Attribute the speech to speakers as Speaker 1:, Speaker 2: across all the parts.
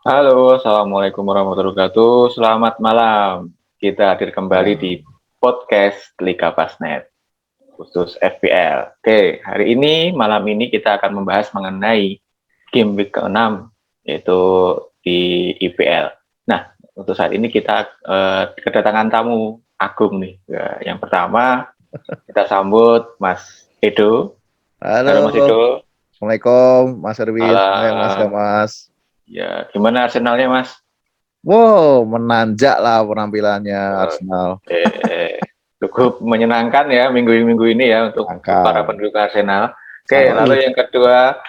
Speaker 1: Halo, Assalamualaikum warahmatullahi wabarakatuh. Selamat malam. Kita hadir kembali di podcast Liga Pasnet, khusus FPL. Oke, malam ini kita akan membahas mengenai game week ke-6, yaitu di IPL. Nah, untuk saat ini kita kedatangan tamu agung nih. Ya, yang pertama, kita sambut Mas Edo. Halo Mas
Speaker 2: Halo,
Speaker 1: Edo.
Speaker 2: Assalamualaikum Mas Erwin, Mas
Speaker 1: Malam.
Speaker 2: Damas.
Speaker 1: Ya, gimana Arsenalnya Mas?
Speaker 2: Wow, menanjak lah penampilannya Arsenal.
Speaker 1: Cukup menyenangkan ya minggu ini ya untuk para
Speaker 2: Angka.
Speaker 1: pendukung Arsenal. Oke,
Speaker 2: Sama
Speaker 1: lalu yang kedua,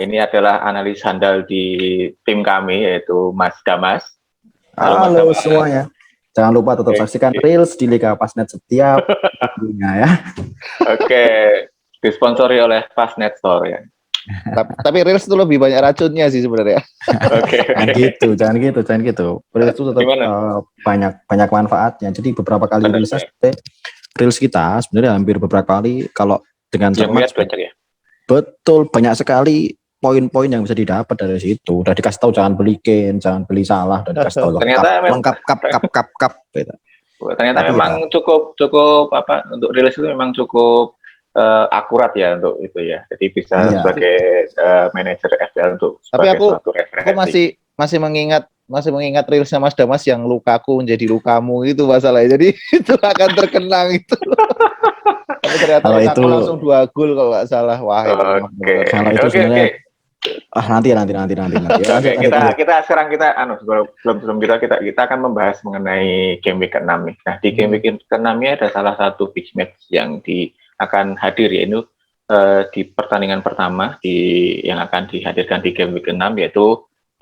Speaker 1: ini adalah analis handal di tim kami yaitu Mas Damas. Halo Mas
Speaker 3: Halo
Speaker 1: Damas.
Speaker 3: semuanya. Jangan lupa tetap saksikan Reels di Liga Pasnet setiap minggunya ya.
Speaker 1: Oke, disponsori oleh Fastnet Store ya.
Speaker 2: Tapi Reels itu lebih banyak racunnya sih sebenarnya.
Speaker 1: Oke.
Speaker 3: Jangan gitu. Reels itu tetap banyak manfaatnya. Jadi beberapa kali Reels kita sebenarnya hampir beberapa kali kalau dengan cermat
Speaker 1: Ya.
Speaker 3: Betul, banyak sekali poin-poin yang bisa didapat dari situ. Udah dikasih tahu jangan beli Kane, jangan beli Salah, dan dikasih tahu lengkap kap gitu.
Speaker 1: Ternyata memang cukup untuk rilis itu memang cukup akurat ya untuk itu ya. Jadi bisa sebagai manajer FPL untuk
Speaker 2: tapi aku
Speaker 1: masih
Speaker 2: mengingat Reelsnya Mas Damas yang Lukaku menjadi lukamu itu masalahnya. Jadi itu akan terkenang itu. Tapi ternyata Lukaku langsung 2 gol kalau nggak salah. Wah,
Speaker 3: kalau itu sebenarnya nanti.
Speaker 1: Kita sekarang sebelum kita akan membahas mengenai game week ke-6 nih. Nah, di game week ke-6 ini ada salah satu big match yang akan hadir, yaitu di pertandingan pertama yang akan dihadirkan di game week ke-6, yaitu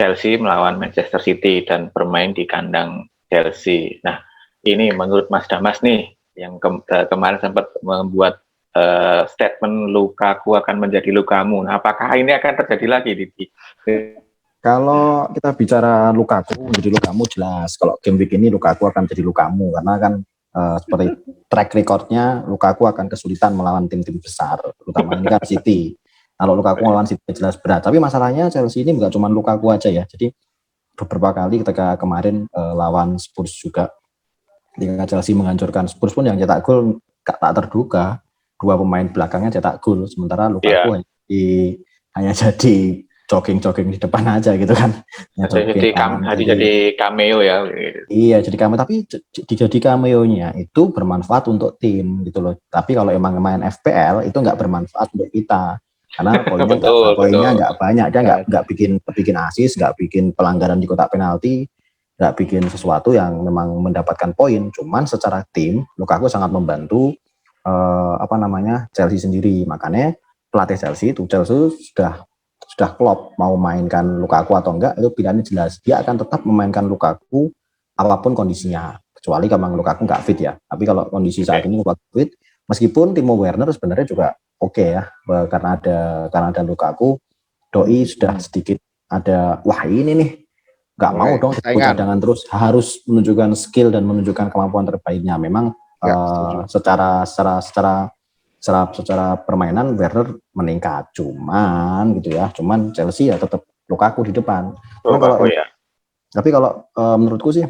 Speaker 1: Chelsea melawan Manchester City dan bermain di kandang Chelsea. Nah, ini menurut Mas Damas nih yang kemarin sempat membuat statement Lukaku akan menjadi lukamu. Nah, apakah ini akan terjadi lagi di
Speaker 3: Kalau kita bicara Lukaku menjadi lukamu jelas. Kalau game week ini Lukaku akan jadi lukamu karena kan seperti track recordnya Lukaku akan kesulitan melawan tim-tim besar, terutama ini kan City. Kalau Lukaku melawan City jelas berat. Tapi masalahnya Chelsea ini nggak cuma Lukaku aja ya. Jadi beberapa kali ketika kemarin lawan Spurs juga, ketika Chelsea menghancurkan Spurs pun yang cetak gol tak terduga. 2 pemain belakangnya cetak gol, sementara Lukaku hanya jadi jogging di depan aja gitu kan.
Speaker 1: Jadi cameo ya.
Speaker 3: Iya, jadi cameo, tapi jadi cameo-nya itu bermanfaat untuk tim gitu loh. Tapi kalau emang main FPL itu nggak bermanfaat untuk kita. Karena poinnya nggak banyak, dia nggak bikin assist, nggak bikin pelanggaran di kotak penalti, nggak bikin sesuatu yang memang mendapatkan poin. Cuman secara tim, Lukaku sangat membantu Chelsea sendiri. Makanya pelatih Chelsea sudah klop mau mainkan Lukaku atau enggak, itu pilihannya jelas. Dia akan tetap memainkan Lukaku apapun kondisinya, kecuali kalau Lukaku nggak fit ya. Tapi kalau kondisi saat ini Lukaku fit, meskipun Timo Werner sebenarnya juga oke ya, karena ada Lukaku, doi sudah sedikit ada, wah ini nih nggak mau dong cadangan terus, harus menunjukkan skill dan menunjukkan kemampuan terbaiknya. Memang secara permainan Werner meningkat, cuman Chelsea ya tetap Lukaku di depan. Tapi kalau menurutku sih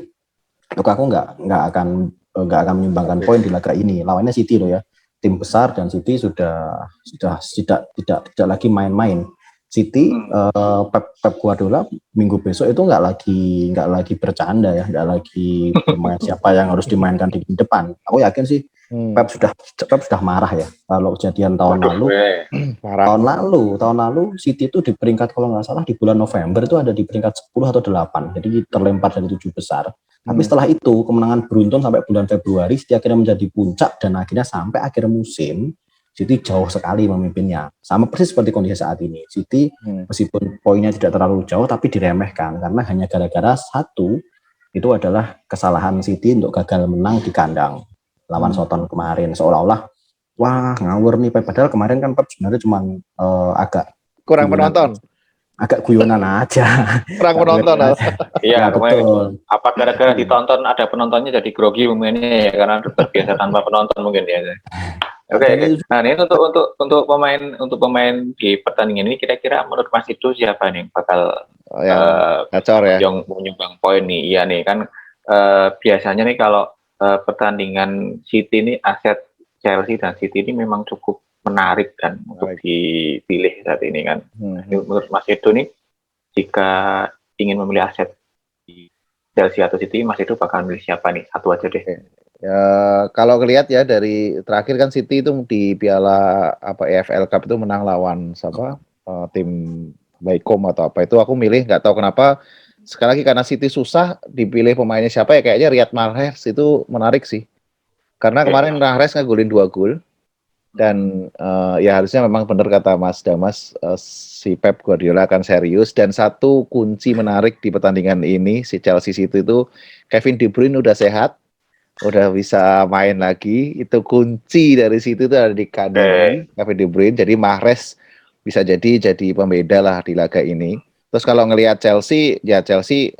Speaker 3: Lukaku nggak akan menyumbangkan poin di laga ini. Lawannya City loh ya, tim besar, dan City sudah tidak lagi main-main. City Pep Guardiola minggu besok itu nggak lagi bercanda ya, nggak lagi bermain siapa yang harus dimainkan di depan. Aku yakin sih Pep sudah marah ya kalau kejadian tahun lalu City itu di peringkat, kalau nggak salah di bulan November itu ada di peringkat 10 atau 8, jadi terlempar dari 7 besar. Tapi setelah itu kemenangan beruntun sampai bulan Februari, City akhirnya menjadi puncak, dan akhirnya sampai akhir musim City jauh sekali memimpinnya. Sama persis seperti kondisi saat ini. City meskipun poinnya tidak terlalu jauh tapi diremehkan karena hanya gara-gara satu, itu adalah kesalahan City untuk gagal menang di kandang lawan Soton kemarin. Seolah-olah wah ngawur nih Pep, padahal kemarin kan Pep sebenarnya cuma agak
Speaker 2: kurang penonton,
Speaker 3: agak guyonan aja.
Speaker 2: Kurang penonton.
Speaker 1: Iya, betul. Apa gara-gara ditonton ada penontonnya jadi grogi pemainnya ya, karena terbiasa tanpa penonton mungkin ya. Oke,
Speaker 3: Dan
Speaker 1: oke.
Speaker 3: itu
Speaker 1: Nah, ini untuk pemain di pertandingan ini kira-kira menurut Mas itu siapa nih yang bakal
Speaker 2: yang gacor ya.
Speaker 1: menyumbang poin nih? Iya nih kan biasanya nih kalau pertandingan City ini aset Chelsea dan City ini memang cukup menarik kan untuk dipilih saat ini kan. Ini menurut Mas itu nih jika ingin memilih aset di Chelsea atau City, Mas itu bakal milih siapa nih? Satu aja deh.
Speaker 2: Ya, kalau ngelihat ya dari terakhir kan City itu di Piala EFL Cup itu menang lawan tim Baikom atau apa itu, aku milih, nggak tahu kenapa, sekali lagi karena City susah dipilih pemainnya siapa ya, kayaknya Riyad Mahrez itu menarik sih, karena kemarin Mahrez ngegolin 2 gol dan ya harusnya memang benar kata Mas Damas, si Pep Guardiola akan serius, dan satu kunci menarik di pertandingan ini si Chelsea City itu Kevin De Bruyne udah sehat, udah bisa main lagi. Itu kunci dari situ tuh ada di kandang Kevin De Bruyne. Jadi Mahrez bisa jadi pembeda lah di laga ini. Terus kalau ngelihat Chelsea, ya Chelsea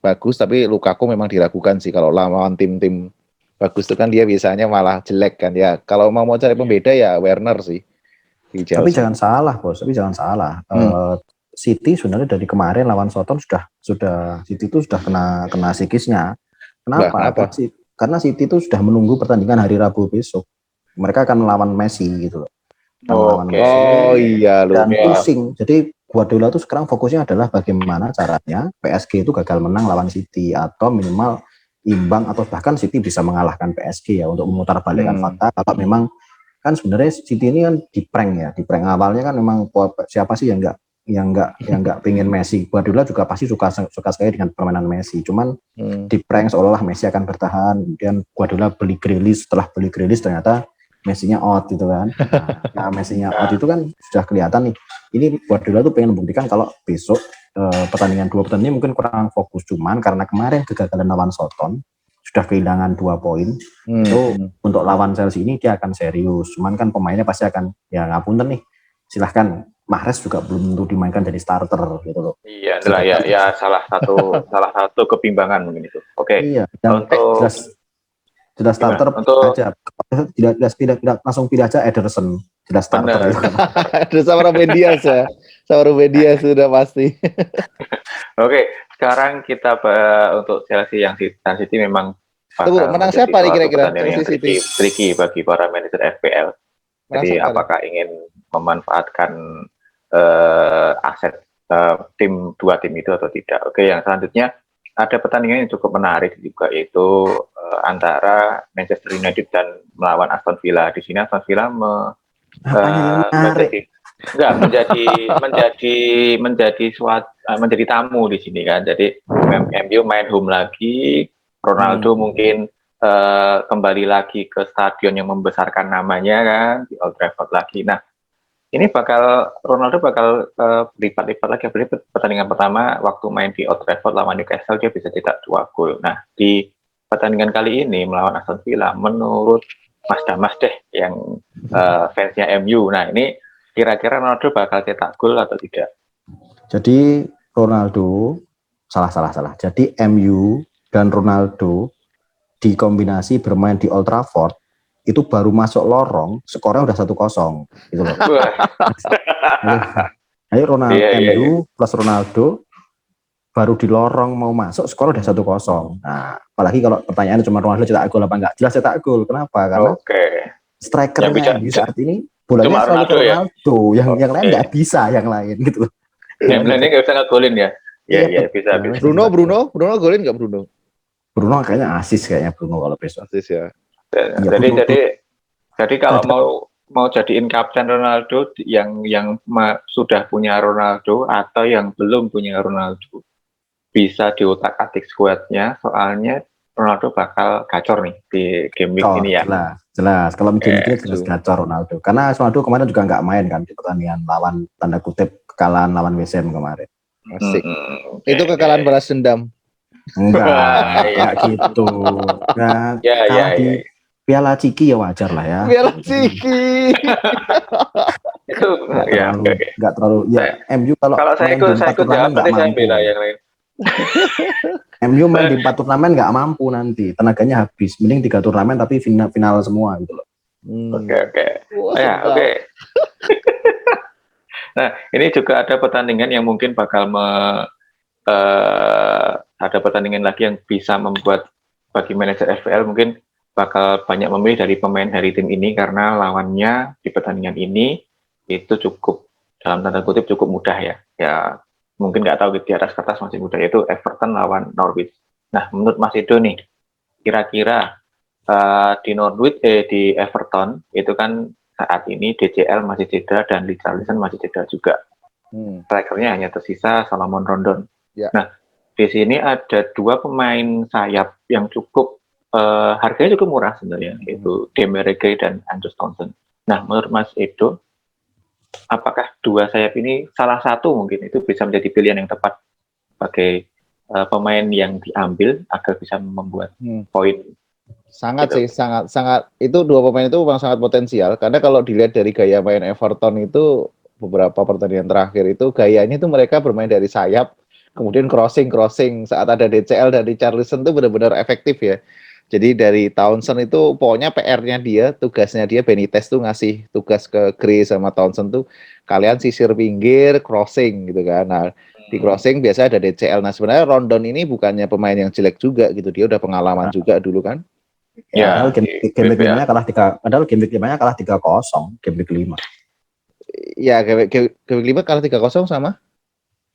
Speaker 2: bagus, tapi Lukaku memang diragukan sih kalau lawan tim-tim bagus itu kan dia biasanya malah jelek kan ya. Kalau mau cari pembeda ya Werner sih di Chelsea.
Speaker 3: Tapi jangan salah, Bos. City sebenarnya dari kemarin lawan Southampton sudah City itu sudah kena psikisnya. Kenapa? Karena City itu sudah menunggu pertandingan hari Rabu besok. Mereka akan melawan Messi gitu loh.
Speaker 2: Oh iya loh.
Speaker 3: Dan pusing. Jadi Guardiola itu sekarang fokusnya adalah bagaimana caranya PSG itu gagal menang lawan City atau minimal imbang atau bahkan City bisa mengalahkan PSG ya, untuk memutarbalikkan fakta. Kalau memang kan sebenarnya City ini kan di prank awalnya kan memang siapa sih yang nggak pengen Messi. Guardiola juga pasti suka sekali dengan permainan Messi. Cuman di prank seolah-olah Messi akan bertahan. Kemudian Guardiola beli Grealish, setelah beli Grealish ternyata Messi-nya out gitu kan. Nah, Messi-nya out itu kan sudah kelihatan nih. Ini Guardiola tuh pengen membuktikan kalau besok dua pertandingan mungkin kurang fokus, cuman karena kemarin kegagalan lawan Southampton sudah kehilangan 2 poin. Itu untuk lawan Chelsea ini dia akan serius. Cuman kan pemainnya pasti akan ya ngapunten nih. Silahkan, Mahrez juga belum tentu dimainkan jadi starter gitu loh.
Speaker 1: Iya, adalah ya salah satu kebimbangan mungkin itu. Oke.
Speaker 3: Iya, dan jelas starter aja. Tidak langsung pilih aja Ederson. Jelas starter.
Speaker 2: Ada sama Ruben Dias ya. Sama Ruben Dias sudah pasti.
Speaker 1: Oke, sekarang kita untuk Chelsea yang City memang
Speaker 2: menang siapa nih kira-kira
Speaker 1: Chelsea City? Tricky bagi para manajer FPL. Jadi apakah ingin memanfaatkan aset dua tim itu atau tidak? Oke, yang selanjutnya ada pertandingan yang cukup menarik juga, yaitu antara Manchester United dan melawan Aston Villa. Di sini Aston Villa menjadi tamu di sini kan. Jadi MU main home lagi, Ronaldo mungkin kembali lagi ke stadion yang membesarkan namanya kan, di Old Trafford lagi. Nah, ini Ronaldo bakal berlipat-lipat lagi. Pertandingan pertama waktu main di Old Trafford lawan Newcastle dia bisa cetak 2 gol. Nah, di pertandingan kali ini melawan Aston Villa, menurut Mas Damas deh yang fansnya MU, nah ini kira-kira Ronaldo bakal cetak gol atau tidak?
Speaker 3: Jadi Ronaldo salah. Jadi MU dan Ronaldo dikombinasi bermain di Old Trafford itu baru masuk lorong skornya udah 1-0 gitu loh. Ayo Ronaldo MU plus Ronaldo baru di lorong mau masuk skor udah 1-0. Nah, apalagi kalau pertanyaannya cuma Ronaldo cetak gol apa enggak? Jelas cetak gol. Kenapa? Karena strikernya di saat ini bolanya selalu ke Ronaldo, yang lain nggak bisa, yang lain gitu.
Speaker 1: Yang lainnya nggak bisa ngegolin ya? Iya bisa.
Speaker 2: Bruno golin nggak Bruno?
Speaker 3: Bruno kayaknya asis Bruno kalau besok.
Speaker 2: Asis ya.
Speaker 1: Jadi kalau mau jadiin kapten Ronaldo yang sudah punya Ronaldo atau yang belum punya Ronaldo, bisa diutak-atik skuadnya, soalnya Ronaldo bakal gacor nih di game week ini ya.
Speaker 3: Jelas. Kalau game week jelas gacor Ronaldo. Karena Ronaldo kemarin juga nggak main kan di pertandingan lawan tanda kutip kekalahan lawan West Ham kemarin.
Speaker 2: Asik. Itu kekalahan balas dendam.
Speaker 3: Enggak gitu. Nah, di Piala Ciki ya wajar lah ya.
Speaker 2: Piala Ciki.
Speaker 1: Itu
Speaker 3: nggak terlalu ya. MU kalau
Speaker 1: saya ikut jangan saya bela yang lain.
Speaker 3: MU main di 4 turnamen nggak mampu nanti, tenaganya habis. Mending 3 turnamen tapi final semua gitu loh.
Speaker 1: Oke.
Speaker 2: Wah,
Speaker 1: Ya,
Speaker 2: sedap.
Speaker 1: oke. Nah, ini juga ada pertandingan yang mungkin bakal ada pertandingan lagi yang bisa membuat bagi manajer FPL mungkin bakal banyak memilih dari pemain dari tim ini karena lawannya di pertandingan ini itu cukup dalam tanda kutip cukup mudah ya. Ya mungkin nggak tahu di atas kertas masih mudah, yaitu Everton lawan Norwich. Nah, menurut Mas Edo nih, kira-kira di Everton itu kan saat ini DCL masih cedera dan Richarlison masih cedera juga. Strikernya hanya tersisa Salomon Rondon.
Speaker 2: Ya.
Speaker 1: Nah, di sini ada dua pemain sayap yang cukup harganya cukup murah sebenarnya, yaitu Demarai Gray dan Andrew Townsend. Nah, menurut Mas Edo, apakah dua sayap ini salah satu mungkin itu bisa menjadi pilihan yang tepat sebagai pemain yang diambil agar bisa membuat poin?
Speaker 2: Sangat
Speaker 1: Gitu.
Speaker 2: sih, sangat itu dua pemain itu memang sangat potensial karena kalau dilihat dari gaya main Everton itu beberapa pertandingan terakhir itu gayanya itu mereka bermain dari sayap kemudian crossing saat ada DCL dan Richarlison itu benar-benar efektif ya. Jadi dari Townsend itu pokoknya PR-nya dia, tugasnya dia Benitez tuh ngasih tugas ke Gray sama Townsend tuh kalian sisir pinggir crossing gitu kan. Nah, di crossing biasa ada DCL. Nah, sebenarnya Rondon ini bukannya pemain yang jelek juga gitu. Dia udah pengalaman juga dulu kan.
Speaker 1: Ya,
Speaker 3: Padahal game week 5-nya kalah 3, padahal game week 5-nya kalah 3-0, game week 5.
Speaker 2: Ya, game week 5 kalah 3-0 sama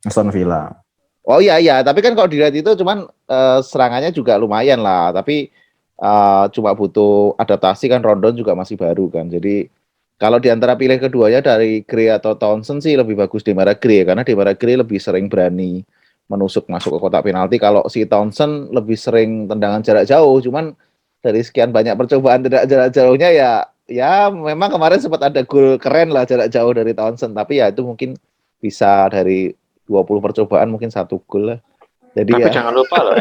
Speaker 3: Aston Villa.
Speaker 2: Oh iya, tapi kan kalau dilihat itu cuman serangannya juga lumayan lah, tapi cuma butuh adaptasi kan, Rondon juga masih baru kan. Jadi kalau diantara pilih keduanya dari Gray atau Townsend sih lebih bagus Demarai Gray karena Demarai Gray lebih sering berani menusuk masuk ke kotak penalti. Kalau si Townsend lebih sering tendangan jarak jauh, cuman dari sekian banyak percobaan jarak jauhnya ya memang kemarin sempat ada gol keren lah jarak jauh dari Townsend, tapi ya itu mungkin bisa dari 20 percobaan mungkin 1 gol lah. Jadi
Speaker 1: tapi
Speaker 2: ya.
Speaker 1: jangan lupa loh,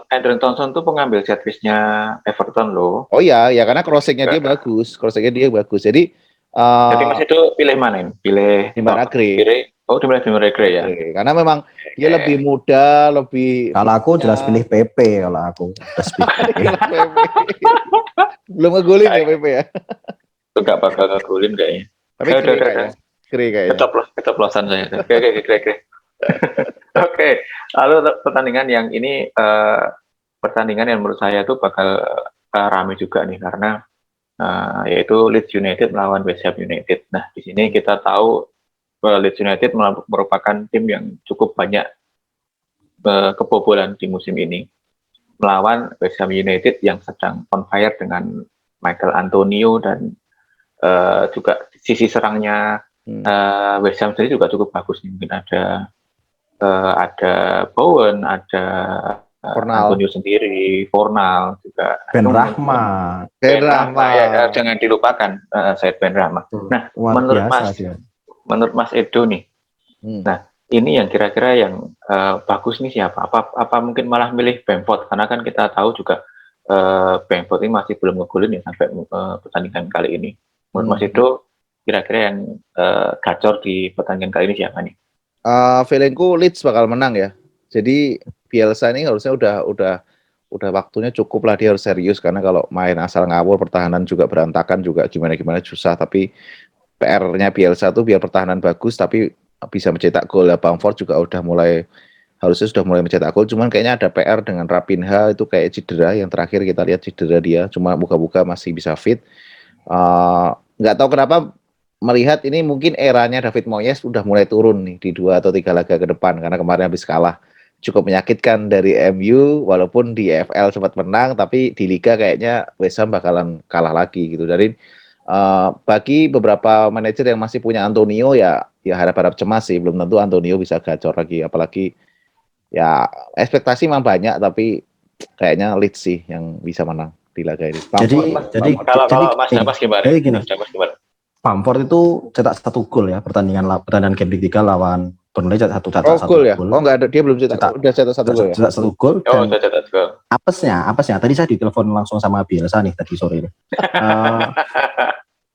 Speaker 1: Andrew Townsend tuh pengambil set piece-nya Everton loh.
Speaker 2: Oh iya, ya karena crossingnya dia bagus. Jadi
Speaker 1: Mas itu pilih mana ini? Pilih
Speaker 2: Demarai Gray.
Speaker 1: Demarai Gray ya.
Speaker 2: Karena memang dia lebih muda, lebih.
Speaker 3: Kalau aku jelas pilih PP kalau aku.
Speaker 2: Belum ngegolin ya PP ya.
Speaker 1: Itu nggak bakal ngegolin kayaknya.
Speaker 2: Tapi Gray kayaknya.
Speaker 1: Keceplosan saya. Oke. Oke, lalu pertandingan yang ini pertandingan yang menurut saya itu bakal ramai juga nih karena yaitu Leeds United melawan West Ham United. Nah, di sini kita tahu Leeds United merupakan tim yang cukup banyak kebobolan di musim ini melawan West Ham United yang sedang on fire dengan Michael Antonio dan juga sisi serangnya West Ham sendiri juga cukup bagus nih. Mungkin ada Bowen, ada Antonio sendiri, Fornal juga.
Speaker 3: Ben Rahma.
Speaker 1: Ya, jangan dilupakan Said Ben Rahma. Nah, menurut Mas Edo nih, nah ini yang kira-kira yang bagus nih siapa? Apa mungkin malah milih Bamford? Karena kan kita tahu juga Bamford ini masih belum ngegolin ya sampai pertandingan kali ini. Menurut Mas Edo, kira-kira yang gacor di pertandingan kali ini siapa nih?
Speaker 2: Feelingku Leeds bakal menang ya. Jadi Bielsa ini harusnya udah waktunya cukup lah, dia harus serius karena kalau main asal ngawur pertahanan juga berantakan juga gimana susah. Tapi PR-nya Bielsa tuh biar pertahanan bagus tapi bisa mencetak gol. Ya Bamford juga harusnya sudah mulai mencetak gol. Cuman kayaknya ada PR dengan Raphinha itu kayak cedera, yang terakhir kita lihat cedera dia. Cuma buka-buka masih bisa fit. Nggak tahu kenapa melihat ini mungkin eranya David Moyes udah mulai turun nih di 2 atau 3 laga ke depan karena kemarin habis kalah cukup menyakitkan dari MU, walaupun di EFL sempat menang tapi di Liga kayaknya West Ham bakalan kalah lagi gitu. Dari bagi beberapa manajer yang masih punya Antonio ya harap-harap cemas sih, belum tentu Antonio bisa gacor lagi, apalagi ya ekspektasi memang banyak tapi kayaknya Leeds sih yang bisa menang di laga ini.
Speaker 3: Jadi
Speaker 1: kalau Mas Damas gimana?
Speaker 3: Bamford itu cetak 1 gol ya pertandingan game week 3 lawan Burnley, cetak satu
Speaker 2: gol ya? Oh enggak ada, dia belum cetak. Udah cetak 1 gol ya?
Speaker 3: Cetak 1 gol.
Speaker 1: Oh, udah cetak gol.
Speaker 3: Apesnya. Tadi saya ditelepon langsung sama Bielsa nih tadi sore.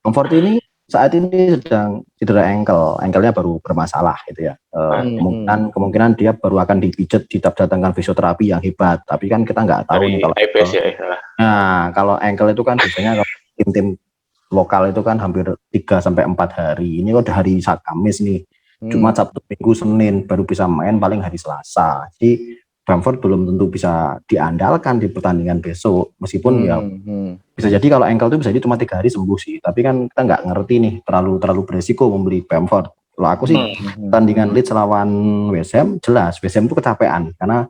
Speaker 3: Bamford ini saat ini sedang cedera ankle-nya baru bermasalah gitu ya. Kemungkinan dia baru akan dipijat, didatangkan fisioterapi yang hebat. Tapi kan kita nggak tahu nih kalau
Speaker 1: IPS ya.
Speaker 3: Nah, kalau ankle itu kan biasanya tim-tim lokal itu kan hampir 3-4 hari. Ini udah hari saat Kamis nih. Jumat, Sabtu, Minggu, Senin baru bisa main paling hari Selasa. Jadi Bamford belum tentu bisa diandalkan di pertandingan besok. Meskipun ya bisa jadi kalau ankle itu bisa jadi cuma 3 hari sembuh sih. Tapi kan kita nggak ngerti nih, terlalu beresiko membeli Bamford. Kalau aku sih pertandingan Leeds lawan West Ham jelas West Ham itu kecapean karena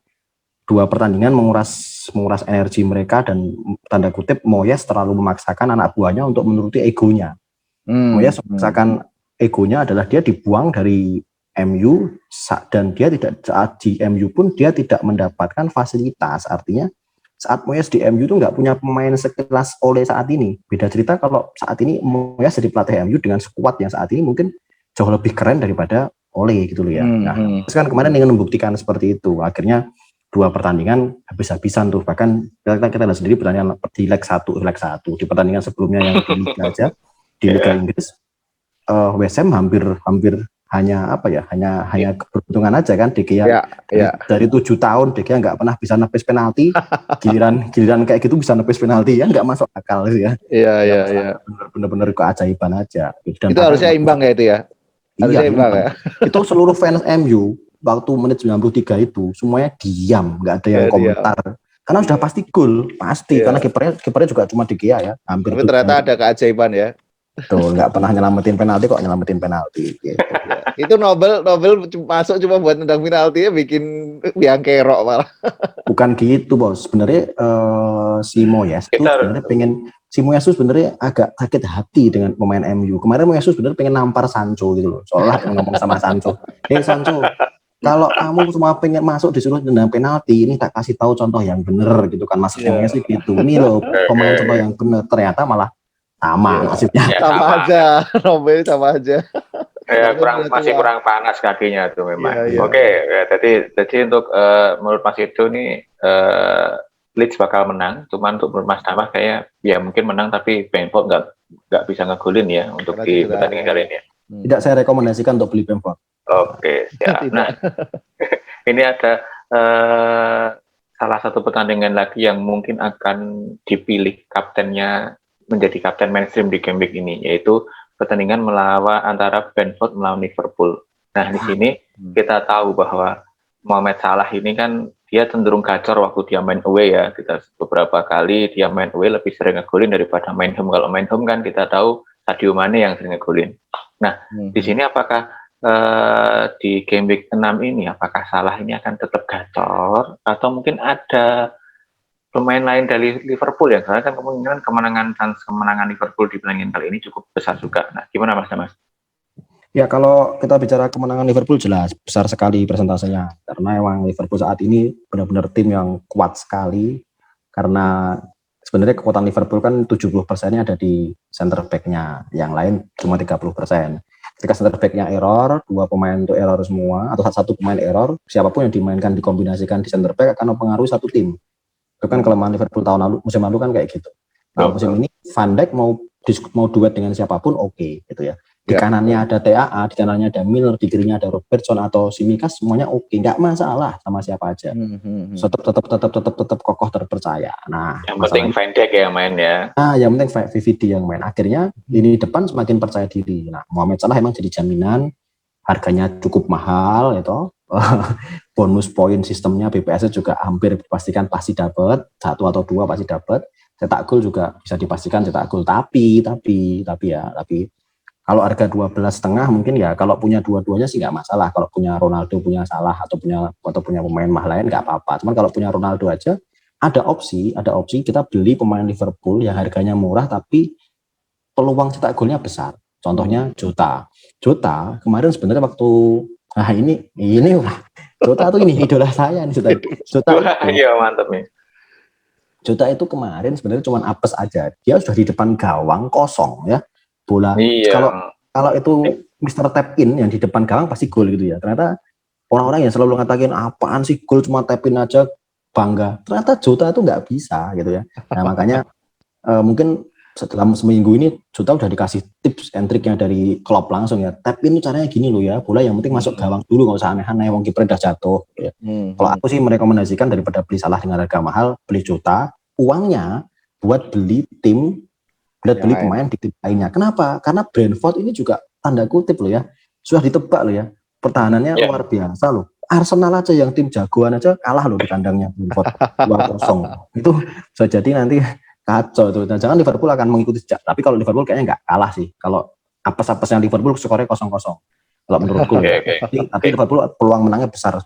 Speaker 3: 2 pertandingan menguras energi mereka dan tanda kutip Moyes terlalu memaksakan anak buahnya untuk menuruti egonya. Moyes memaksakan egonya adalah dia dibuang dari MU dan dia tidak saat di MU pun dia tidak mendapatkan fasilitas. Artinya saat Moyes di MU itu nggak punya pemain sekelas Ole saat ini. Beda cerita kalau saat ini Moyes jadi pelatih MU dengan skuad yang saat ini mungkin jauh lebih keren daripada Ole gitu loh ya. Nah, terus kan kemarin ingin membuktikan seperti itu. Akhirnya 2 pertandingan habis-habisan tuh. Bahkan kita lihat sendiri pertandingan di leg 1 di pertandingan sebelumnya yang di Liga aja di Liga Inggris West Ham hampir hanya keberuntungan aja kan De Gea dari 7 tahun De Gea nggak pernah bisa nepis penalti giliran kayak gitu bisa nepis penalti ya nggak masuk akal sih ya. Iya. Bener-bener keajaiban aja. Dan
Speaker 2: itu harusnya imbang ya itu ya. Harusnya imbang ya.
Speaker 3: Itu seluruh fans MU waktu menit 93 itu semuanya diam, nggak ada yang komentar. Karena sudah pasti gol, karena kipernya juga cuma De Gea ya.
Speaker 2: Tapi ternyata ada keajaiban ya.
Speaker 3: Betul, nggak pernah nyelamatin penalti gitu.
Speaker 2: Itu Nobel masuk cuma buat nendang penalti ya bikin biang kerok malah.
Speaker 3: Bukan gitu bos, sebenarnya si Moyes itu sebenarnya agak sakit hati dengan pemain MU. Kemarin Moyes sebenarnya pengen nampar Sancho gitu loh, seolah ngomong sama Sancho, Sancho, kalau kamu semua pengen masuk disuruh nendang penalti, ini tak kasih tahu contoh yang bener gitu kan, maksudnya Moyes gitu. Ini loh pemain contoh yang bener, ternyata malah sama nasibnya.
Speaker 2: Sama aja, Nobel sama aja.
Speaker 1: Masih kurang panas kakinya tuh memang. Oke, jadi untuk menurut Mas itu nih Leeds bakal menang, cuman untuk menurut Mas Tama kayak ya mungkin menang tapi Bamford nggak bisa ngegolin ya untuk di pertandingan kali ini ya.
Speaker 3: Tidak saya rekomendasikan untuk beli Bamford.
Speaker 1: Oke, siap. Nah, ini ada salah satu pertandingan lagi yang mungkin akan dipilih kaptennya menjadi kapten mainstream di game week ini, yaitu pertandingan antara Brentford melawan Liverpool. Nah, di sini kita tahu bahwa Mohamed Salah ini kan dia cenderung gacor waktu dia main away ya. Kita beberapa kali dia main away lebih sering ngegolin daripada main home. Kalau main home kan kita tahu Sadio Mane yang sering ngegolin. Nah, di sini apakah di game week 6 ini apakah Salah ini akan tetap gacor atau mungkin ada pemain lain dari Liverpool ya, karena kan kemungkinan kemenangan Liverpool di pertandingan kali ini cukup besar juga. Nah, gimana Mas Damas?
Speaker 3: Ya, kalau kita bicara kemenangan Liverpool jelas besar sekali persentasenya, karena emang Liverpool saat ini benar-benar tim yang kuat sekali, karena sebenarnya kekuatan Liverpool kan 70%-nya ada di center back-nya, yang lain cuma 30%. Ketika center back-nya error, 2 pemain itu error semua, atau 1 pemain error, siapapun yang dimainkan dikombinasikan di center back akan mempengaruhi satu tim. Itu kan kelemahan Liverpool musim lalu kan kayak gitu. Nah, musim ini Van Dijk mau duet dengan siapapun oke, gitu ya. Di kanannya ada TAA, di kanannya ada Milner, di kirinya ada Robertson atau Tsimikas, semuanya oke, nggak masalah sama siapa aja. Tetap kokoh terpercaya. Nah,
Speaker 1: yang penting Van Dijk yang main ya.
Speaker 3: Nah, yang penting VVD yang main. Akhirnya lini depan semakin percaya diri. Nah, Mohamed Salah emang jadi jaminan, harganya cukup mahal gitu. Bonus poin sistemnya BPS juga hampir dipastikan pasti dapat 1 atau 2 pasti dapat. Cetak gol juga bisa dipastikan cetak gol, tapi kalau harga 12,5 mungkin ya kalau punya dua-duanya sih nggak masalah. Kalau punya Ronaldo, punya Salah atau punya pemain mah lain nggak apa-apa. Cuman kalau punya Ronaldo aja ada opsi kita beli pemain Liverpool yang harganya murah tapi peluang cetak golnya besar. Contohnya Jota kemarin sebenarnya waktu Jota tuh ini idola saya nih Jota.
Speaker 1: Iya, mantap nih.
Speaker 3: Jota itu kemarin sebenarnya cuma apes aja. Dia sudah di depan gawang kosong ya. Bola. Kalau itu Mr. Tap in yang di depan gawang pasti gol gitu ya. Ternyata orang-orang yang selalu ngatakin apaan sih gol cuma tap in aja bangga. Ternyata Jota itu nggak bisa gitu ya. Nah, makanya mungkin setelah seminggu ini Jota udah dikasih tips and triknya dari Klopp langsung ya. Tap in caranya gini loh ya, bola yang penting masuk gawang dulu, nggak usah aneh-aneh, wong kiper udah jatuh ya. Kalau aku sih merekomendasikan daripada beli Salah dengan harga mahal, beli Jota, uangnya buat beli tim buat beli
Speaker 2: Yang
Speaker 3: pemain di tim lainnya. Kenapa? Karena Brentford ini juga tanda kutip loh ya, sudah ditebak loh ya, pertahanannya
Speaker 1: Ya.
Speaker 3: luar biasa loh. Arsenal aja yang tim jagoan aja kalah loh di kandangnya Brentford 2-0. Itu bisa jadi nanti kacau tuh. Dan jangan Liverpool akan mengikuti jejak. Tapi kalau Liverpool kayaknya nggak kalah sih. Kalau apes-apesnya Liverpool skornya 0-0. Kalau menurutku ya.
Speaker 1: Oke.
Speaker 3: Tapi Liverpool peluang menangnya besar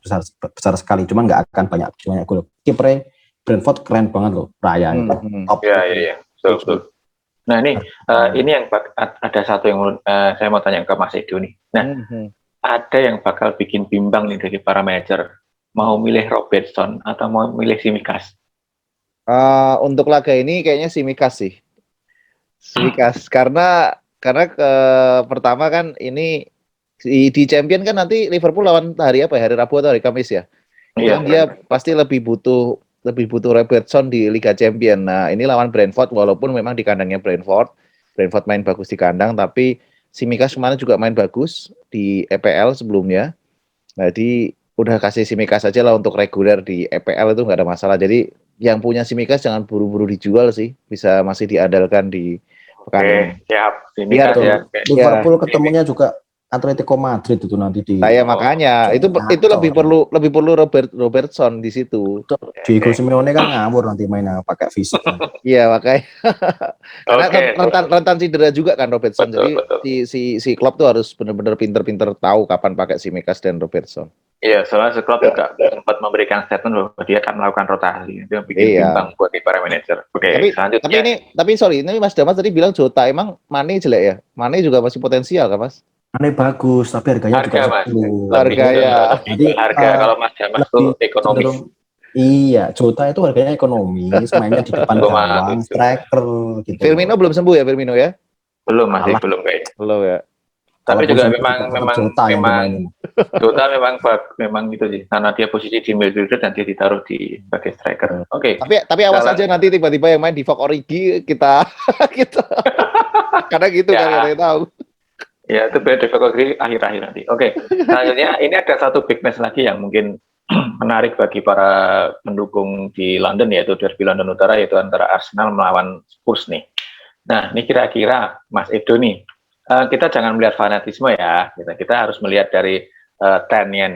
Speaker 3: sekali. Cuman nggak akan banyak gol. Kipernya Brentford keren banget loh. Raya itu. Top.
Speaker 1: Ya. Betul. Nah ini yang ada satu yang saya mau tanya ke Mas Edo nih. Nah, ada yang bakal bikin bimbang nih dari para manajer. Mau milih Robertson atau mau milih Tsimikas?
Speaker 2: Untuk laga ini kayaknya Tsimikas sih. Tsimikas karena pertama kan ini di Champion kan nanti Liverpool lawan hari apa ya? Hari Rabu atau hari Kamis ya?
Speaker 1: Iya.
Speaker 2: Kan dia pasti lebih butuh Robertson di Liga Champion. Nah, ini lawan Brentford walaupun memang di kandangnya Brentford main bagus di kandang, tapi Tsimikas kemarin juga main bagus di EPL sebelumnya. Jadi udah kasih Tsimikas aja lah untuk reguler di EPL itu nggak ada masalah. Jadi yang punya Tsimikas jangan buru-buru dijual sih, bisa masih diandalkan di pekan ini.
Speaker 1: Siap. Tsimikas ya.
Speaker 3: Liverpool ketemunya juga Atletico Madrid itu nanti di.
Speaker 2: Saya makanya itu lebih perlu Robertson di situ.
Speaker 3: Diego Simeone kan ngawur nanti mainnya pakai fisik.
Speaker 2: Iya makanya. Karena rentan cedera juga kan Robertson. Jadi si Klopp tuh harus benar-benar pinter-pinter tahu kapan pakai Tsimikas dan Robertson.
Speaker 1: Iya, soalnya Klopp juga sempat memberikan statement bahwa dia akan melakukan rotasi. Itu yang bikin bimbang buat para manajer. Oke, selanjutnya.
Speaker 2: Tapi sorry, ini Mas Damas tadi bilang Jota, emang Mane jelek ya? Mane juga masih potensial kan Mas?
Speaker 3: Mane bagus, tapi harganya juga
Speaker 1: Mas.
Speaker 3: Harga
Speaker 1: kalau Mas Damas tuh ekonomis.
Speaker 3: Iya, Jota itu harganya ekonomis, mainnya di depan gawang, striker gitu.
Speaker 2: Firmino belum sembuh ya Firmino ya?
Speaker 1: Belum belum kayaknya.
Speaker 2: Belum ya.
Speaker 1: Tapi juga memang Jota memang gitu sih, karena dia posisi di midfielder dan dia ditaruh di sebagai striker. Oke.
Speaker 2: Tapi awas aja nanti tiba-tiba yang main di Vogue Origi kita karena gitu kan kita tahu.
Speaker 1: Ya itu beda Vogue Origi akhir-akhir nanti. Oke. Selanjutnya ini ada satu big match lagi yang mungkin menarik bagi para pendukung di London, yaitu derby London Utara, yaitu antara Arsenal melawan Spurs nih. Nah ini kira-kira Mas Edo nih, kita jangan melihat fanatisme ya, kita harus melihat dari trennya.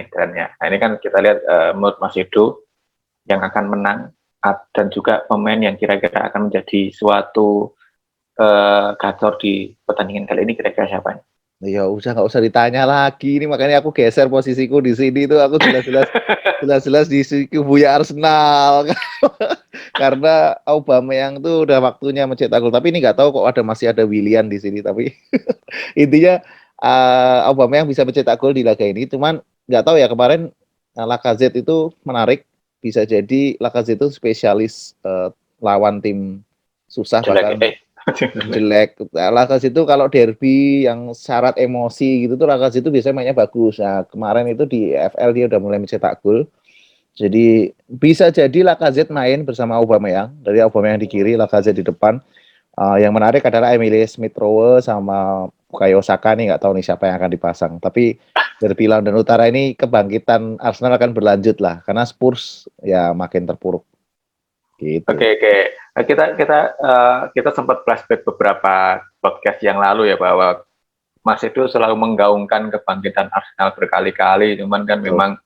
Speaker 1: Nah ini kan kita lihat menurut Mas Edo yang akan menang dan juga pemain yang kira-kira akan menjadi suatu gacor di pertandingan kali ini, kira-kira siapa?
Speaker 2: Ya nggak usah ditanya lagi, ini makanya aku geser posisiku di sini tuh, aku jelas di kubunya Arsenal karena Aubameyang tuh udah waktunya mencetak gol. Tapi ini nggak tahu kok masih ada Willian di sini, tapi intinya Aubameyang bisa mencetak gol di laga ini. Cuman nggak tahu ya, kemarin Lacazette itu menarik, bisa jadi Lacazette itu spesialis lawan tim susah bahkan jelek. Lacazette itu kalau derby yang syarat emosi gitu tuh Lacazette itu biasanya mainnya bagus. Nah kemarin itu di FL dia udah mulai mencetak gol. Jadi bisa jadi Lacazette main bersama Aubameyang, dari Aubameyang di kiri, Lacazette di depan. Yang menarik adalah Emile Smith-Rowe sama Bukayo Saka nih, nggak tahu nih siapa yang akan dipasang. Tapi derby London Utara ini kebangkitan Arsenal akan berlanjut lah, karena Spurs ya makin terpuruk. Gitu.
Speaker 1: Oke. Kita sempat flashback beberapa podcast yang lalu ya, bahwa Mas itu selalu menggaungkan kebangkitan Arsenal berkali-kali, cuman kan memang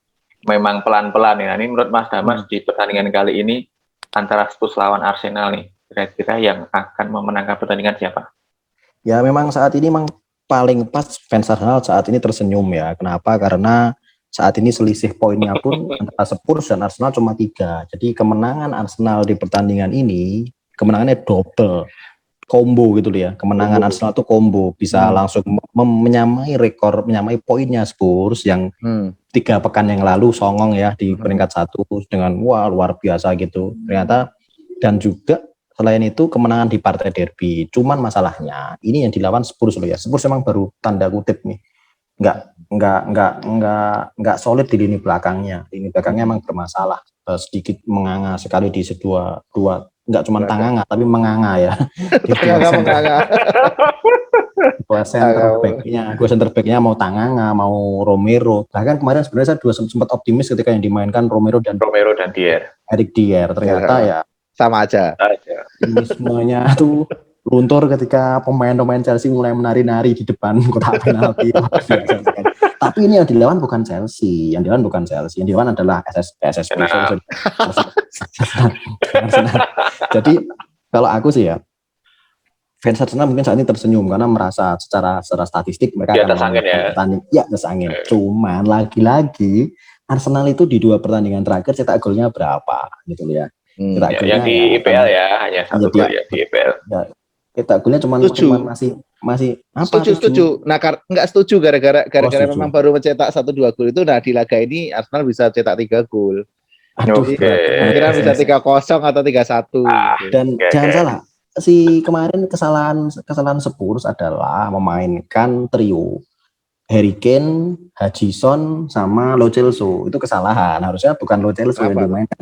Speaker 1: pelan-pelan ya. Ini menurut Mas Damas di pertandingan kali ini antara Spurs lawan Arsenal nih, kira-kira yang akan memenangkan pertandingan siapa?
Speaker 3: Ya memang saat ini memang paling pas fans Arsenal saat ini tersenyum ya. Kenapa? Karena saat ini selisih poinnya pun antara Spurs dan Arsenal cuma 3. Jadi kemenangan Arsenal di pertandingan ini, kemenangannya double, combo gitu ya. Kemenangan Arsenal itu combo, bisa langsung menyamai poinnya Spurs yang 3 pekan yang lalu songong ya di peringkat 1 dengan luar biasa gitu. Ternyata, dan juga selain itu kemenangan di partai derby. Cuman masalahnya ini yang dilawan Spurs loh ya. Spurs memang baru tanda kutip nih. Nggak solid di lini belakangnya. Lini belakangnya memang bermasalah. Sedikit menganga sekali di dua nggak cuma tanganga tapi menganga ya.
Speaker 2: Menganga.
Speaker 3: Dua center backnya mau Tanganga, mau Romero. Bahkan kemarin sebenarnya saya sempat optimis ketika yang dimainkan Romero dan
Speaker 1: Dier.
Speaker 3: Eric Dier. Ternyata ya
Speaker 2: sama aja.
Speaker 3: optimismenya tuh luntur ketika pemain-pemain Chelsea mulai menari-nari di depan kotak penalti. Tapi ini yang dilawan bukan Chelsea, yang dilawan adalah SSP. Arsenal. Jadi kalau aku sih ya, fans Arsenal mungkin saat ini tersenyum karena merasa secara statistik mereka
Speaker 1: atas angin ya.
Speaker 3: Atas angin. Cuman lagi-lagi Arsenal itu di 2 pertandingan terakhir cetak golnya berapa gitu ya.
Speaker 1: Cetak golnya yang di IPL ya, hanya 1 gol ya di IPL.
Speaker 3: Ya, cetak golnya cuman masih apa?
Speaker 2: Setuju. Nah, enggak setuju gara-gara memang baru mencetak 1-2 gol itu. Nah, di laga ini Arsenal bisa cetak 3 gol.
Speaker 3: Aduh,
Speaker 2: kira bisa 3-0 atau 3-1.
Speaker 3: Dan jangan salah, si kemarin kesalahan Spurs adalah memainkan trio Harry Kane, Hutchinson sama Lo Celso. Itu kesalahan. Harusnya bukan Lo Celso yang dimainkan.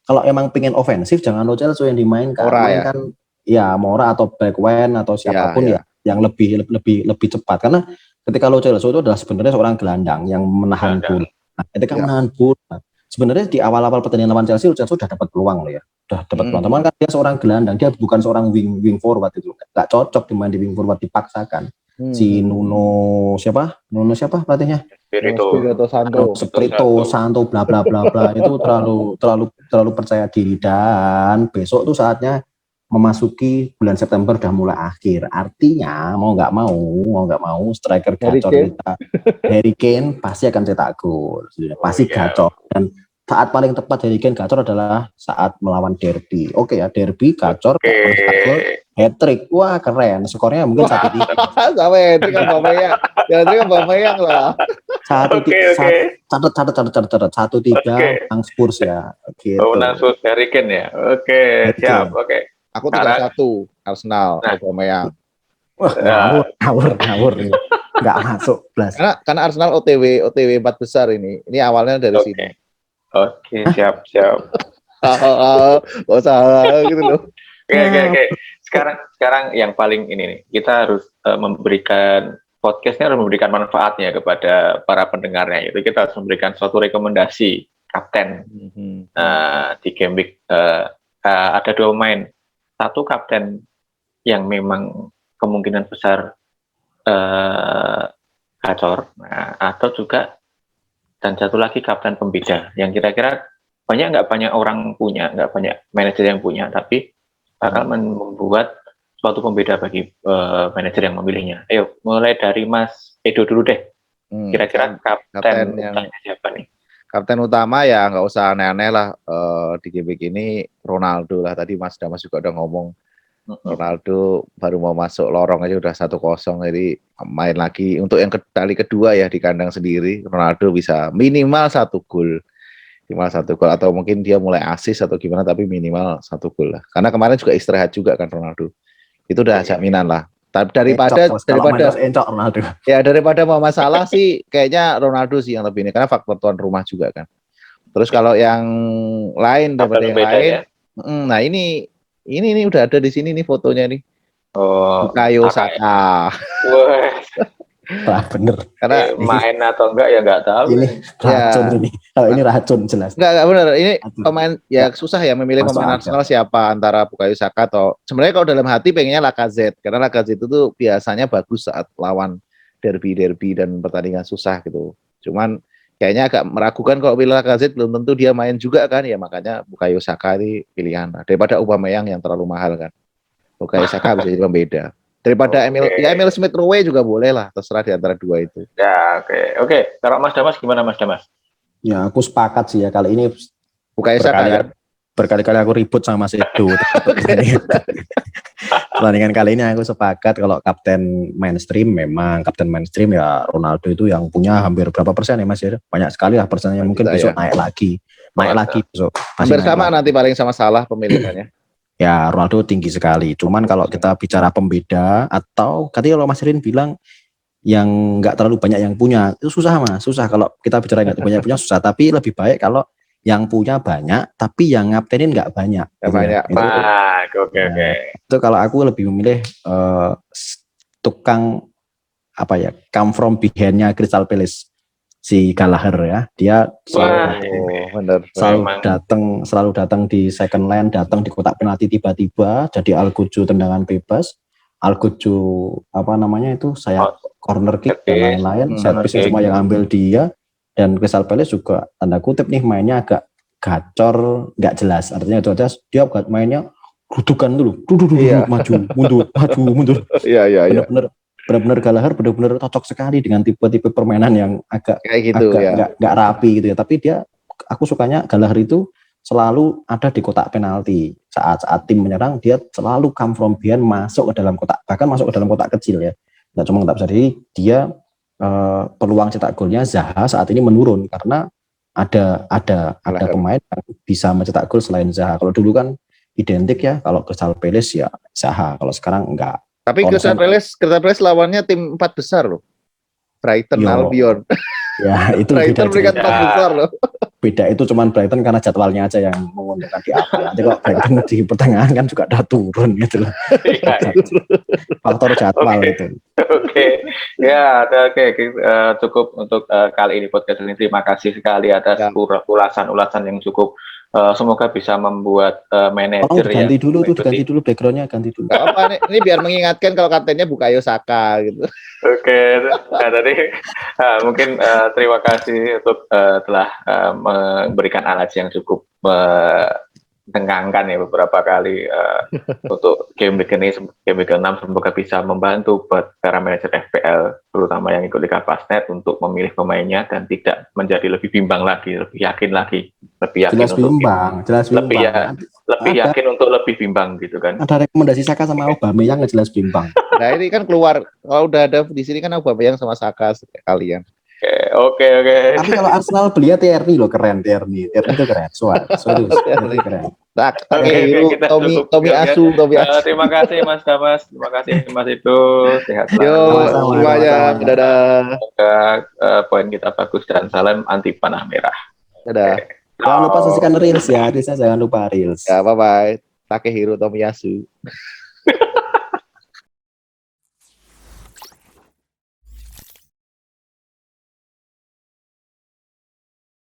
Speaker 3: Kalau emang pengen ofensif jangan Lo Celso yang dimainkan. Mainkan ya Mora atau Bergwijn atau siapapun ya yang lebih cepat, karena ketika Lo Celso itu adalah sebenarnya seorang gelandang yang menahan bola. Nah, ketika menahan bola, sebenarnya di awal-awal pertandingan lawan Chelsea Lo Celso sudah dapat peluang loh ya. Udah dapat peluang. Teman kan dia seorang gelandang, dia bukan seorang wing forward itu. Enggak cocok dimain di wing forward, dipaksakan. Si Nuno siapa pelatihnya? Spirito Santo bla bla bla bla itu terlalu percaya diri, dan besok tuh saatnya memasuki bulan September udah mulai akhir. Artinya mau nggak mau striker gacor kita Harry Kane pasti akan cetak gol. Pasti gacor, dan saat paling tepat Harry Kane gacor adalah saat melawan Derby. Oke ya, Derby gacor, hat-trick. Wah, keren. Skornya mungkin 1-3.
Speaker 2: Sama hat-trick kan Bameyang. Hat-trick kan Bameyang lah.
Speaker 3: 1-3 menang Spurs ya. Gitu.
Speaker 1: Menang Spurs Harry Kane ya. Oke, siap. Oke.
Speaker 2: Aku 3-1 Arsenal Bameyang.
Speaker 3: Wah, ngawur. Enggak masuk plus.
Speaker 2: Karena Arsenal OTW 4 besar ini. Ini awalnya dari sini.
Speaker 1: Oke, siap.
Speaker 2: Oh, salah gitu loh.
Speaker 1: Oke. Sekarang yang paling ini nih, kita harus memberikan podcastnya harus memberikan manfaatnya kepada para pendengarnya. Itu kita harus memberikan suatu rekomendasi kapten di game week. Ada 2 pemain, satu kapten yang memang kemungkinan besar gacor, atau juga dan satu lagi kapten pembeda yang kira-kira nggak banyak orang punya, nggak banyak manajer yang punya, tapi bakal membuat suatu pembeda bagi manajer yang memilihnya. Ayo, mulai dari Mas Edo dulu deh. Kira-kira kapten yang siapa nih?
Speaker 2: Kapten utama ya nggak usah aneh-aneh lah, di game ini Ronaldo lah. Tadi Mas Damas juga udah ngomong. Ronaldo baru mau masuk lorong aja udah 1-0, jadi main lagi untuk yang kali kedua ya di kandang sendiri. Ronaldo bisa minimal 1 gol, atau mungkin dia mulai assist atau gimana, tapi minimal 1 gol lah. Karena kemarin juga istirahat juga kan Ronaldo, itu udah jaminan lah. Daripada mau masalah sih kayaknya Ronaldo sih yang lebih ini, karena faktor tuan rumah juga kan. Terus kalau yang lain daripada yang lain,
Speaker 1: ya?
Speaker 2: Nah ini udah ada di sini nih fotonya nih. Bukayo Saka.
Speaker 3: Wah, bener.
Speaker 2: Karena
Speaker 1: main atau enggak ya nggak tahu.
Speaker 3: Ini racun ini. Kalau ini racun jelas.
Speaker 2: Enggak bener. Ini pemain ya susah ya memilih pemain Arsenal siapa antara Bukayo Saka atau sebenarnya kalau dalam hati pengennya Lacazette, karena Lacazette itu tuh biasanya bagus saat lawan derby dan pertandingan susah gitu. Cuman kayaknya agak meragukan kalau pilih Lacazette, belum tentu dia main juga kan, ya makanya Bukayo Saka ini pilihan daripada Aubameyang yang terlalu mahal kan. Bukayo Saka bisa jadi pembeda daripada Emil Smith Rowe juga boleh lah, terserah di antara 2 itu
Speaker 1: ya. Oke. Kalau Mas Damas gimana Mas Damas?
Speaker 3: Ya aku sepakat sih ya, kali ini
Speaker 2: Bukayo Saka kan?
Speaker 3: Berkali-kali aku ribut sama Mas Edo. Pertandingan kali ini aku sepakat kalau kapten mainstream ya Ronaldo itu yang punya hampir berapa persen ya Mas ya? Banyak sekali lah persennya, mungkin besok naik lagi besok.
Speaker 2: Hampir sama nanti paling sama Salah pemilihannya.
Speaker 3: Ya Ronaldo tinggi sekali. Cuman kalau kita bicara pembeda, atau katanya kalau Mas Rin bilang yang nggak terlalu banyak yang punya, itu susah Mas. Susah kalau kita bicara nggak banyak punya susah. Tapi lebih baik kalau yang punya banyak, tapi yang ngaptenin nggak banyak.
Speaker 1: Oke.
Speaker 3: Itu kalau aku lebih memilih tukang come from behind-nya Crystal Palace, si Gallagher ya. Dia selalu datang di second line, datang di kotak penalti tiba-tiba jadi Algujo tendangan bebas. Algojo apa namanya itu sayap corner kick dan lain-lain, set piece semua yang ambil dia. Dan Crystal Palace juga tanda kutip nih mainnya agak gacor, nggak jelas. Artinya itu aja dia mainnya rudukan dulu, maju mundur.
Speaker 2: Iya.
Speaker 3: Benar-benar Gallagher benar-benar cocok sekali dengan tipe-tipe permainan yang agak
Speaker 2: Kayak gitu ya.
Speaker 3: nggak rapi gitu ya. Tapi aku sukanya Gallagher itu selalu ada di kotak penalti. Saat tim menyerang dia selalu come from behind, masuk ke dalam kotak, bahkan masuk ke dalam kotak kecil ya. Nggak cuma tak besar. Jadi dia peluang cetak golnya Zaha saat ini menurun karena ada pemain yang bisa mencetak gol selain Zaha. Kalau dulu kan identik ya, kalau Crystal Palace ya Zaha, kalau sekarang enggak.
Speaker 2: Tapi Crystal Palace lawannya tim 4 besar loh. Brighton, Albion.
Speaker 3: Ya, itu
Speaker 2: Brighton peringkat 4 besar loh.
Speaker 3: Beda itu cuman Brighton karena jadwalnya aja yang menguntungkan di awal. Nanti kok Brighton di pertengahan kan juga udah turun gitu loh. Faktor jadwal itu.
Speaker 1: Oke. Ya, oke. Cukup untuk kali ini podcast ini. Terima kasih sekali atas ulasan yang cukup. Semoga bisa membuat manajer
Speaker 3: ya. Ganti dulu backgroundnya, ganti dulu.
Speaker 2: Apa ini biar mengingatkan kalau katanya Bukayo Saka gitu.
Speaker 1: Oke. Nah, tadi mungkin terima kasih untuk telah memberikan analisis yang cukup menenangkan ya beberapa kali untuk game week 6. Semoga bisa membantu buat para manajer FPL terutama yang ikut Liga Fastnet untuk memilih pemainnya dan tidak menjadi lebih bimbang lagi, lebih yakin untuk lebih bimbang gitu kan.
Speaker 3: Ada rekomendasi Saka sama Aubameyang nggak jelas bimbang.
Speaker 2: Nah ini kan keluar kalau udah ada di sini kan Aubameyang sama Saka kalian.
Speaker 1: Oke.
Speaker 3: Tapi kalau Arsenal beli Tierney loh, keren Tierney itu keren. Tierney keren. Tommy Asu.
Speaker 1: Terima kasih Mas Damas, terima kasih Mas itu, sehat
Speaker 2: selalu. Semuanya, dadah.
Speaker 1: Poin kita bagus dan salam anti panah merah.
Speaker 2: Dadah.
Speaker 3: Jangan lupa saksikan Reels ya, jangan lupa Reels.
Speaker 2: Ya, bye-bye. Takehiro Tomiyasu.